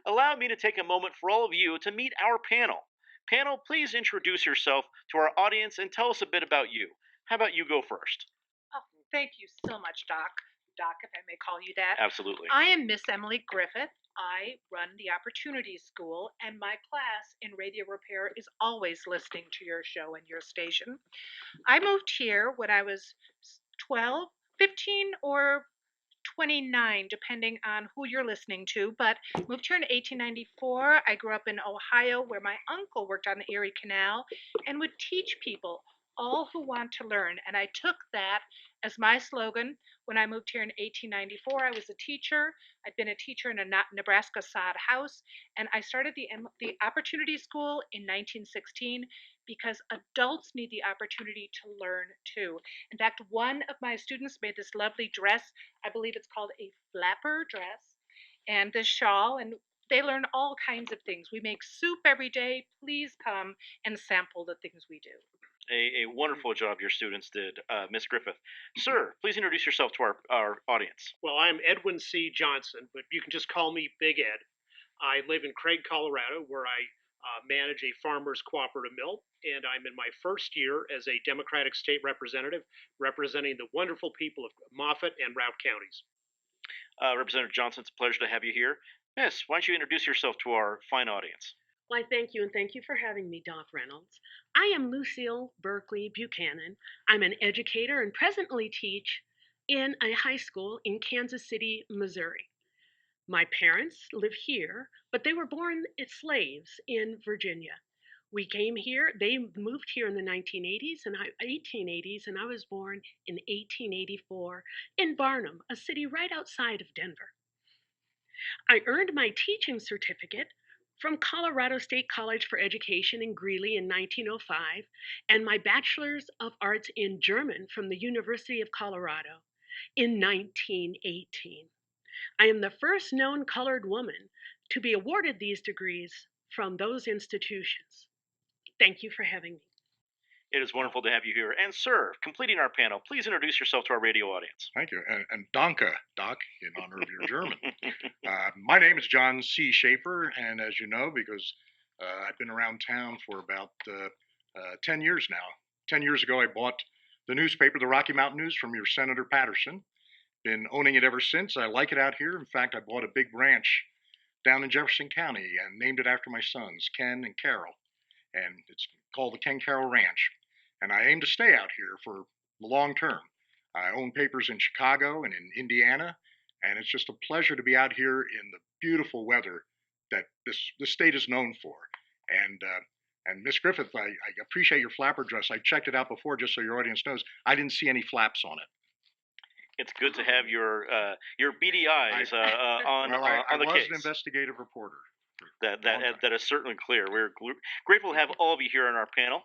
allow me to take a moment for all of you to meet our panel. Panel, please introduce yourself to our audience and tell us a bit about you. How about you go first? Oh, thank you so much, Doc. Doc, if I may call you that. Absolutely. I am Miss Emily Griffith. I run the Opportunities School, and my class in radio repair is always listening to your show and your station. I moved here when I was 12, 15, or 29, depending on who you're listening to, but moved here in 1894. I grew up in Ohio where my uncle worked on the Erie Canal and would teach people, all who want to learn. And I took that as my slogan when I moved here in 1894. I was a teacher. I'd been a teacher in a Nebraska sod house, and I started the Opportunity School in 1916 because adults need the opportunity to learn too. In fact, one of my students made this lovely dress. I believe it's called a flapper dress, and this shawl, and they learn all kinds of things. We make soup every day. Please come and sample the things we do. A wonderful job your students did, Miss Griffith. Sir, please introduce yourself to our audience. Well, I'm Edwin C Johnson, but you can just call me Big Ed. I live in Craig, Colorado, where I manage a farmers cooperative mill, and I'm in my first year as a Democratic state representative representing the wonderful people of Moffat and Routt counties. Representative Johnson, it's a pleasure to have you here. Miss, why don't you introduce yourself to our fine audience? Why, thank you, and thank you for having me, Doc Reynolds. I am Lucille Berkeley Buchanan. I'm an educator and presently teach in a high school in Kansas City, Missouri. My parents live here, but they were born as slaves in Virginia. We came here, they moved here in the 1880s, and I was born in 1884 in Barnum, a city right outside of Denver. I earned my teaching certificate from Colorado State College for Education in Greeley in 1905, and my Bachelor's of Arts in German from the University of Colorado in 1918. I am the first known colored woman to be awarded these degrees from those institutions. Thank you for having me. It is wonderful to have you here. And sir, completing our panel, please introduce yourself to our radio audience. Thank you. And Danke, Doc, in honor of your German. My name is John C. Shafer, and as you know, because I've been around town for about 10 years now. 10 years ago, I bought the newspaper, the Rocky Mountain News, from your Senator Patterson. Been owning it ever since. I like it out here. In fact, I bought a big ranch down in Jefferson County and named it after my sons, Ken and Carol. And it's called the Ken Carroll Ranch. And I aim to stay out here for the long term. I own papers in Chicago and in Indiana, and it's just a pleasure to be out here in the beautiful weather that this state is known for. And Miss Griffith, I appreciate your flapper dress. I checked it out before, just so your audience knows. I didn't see any flaps on it. It's good to have your beady eyes on Well, on the I was case. an investigative reporter. That is certainly clear. We're grateful to have all of you here on our panel.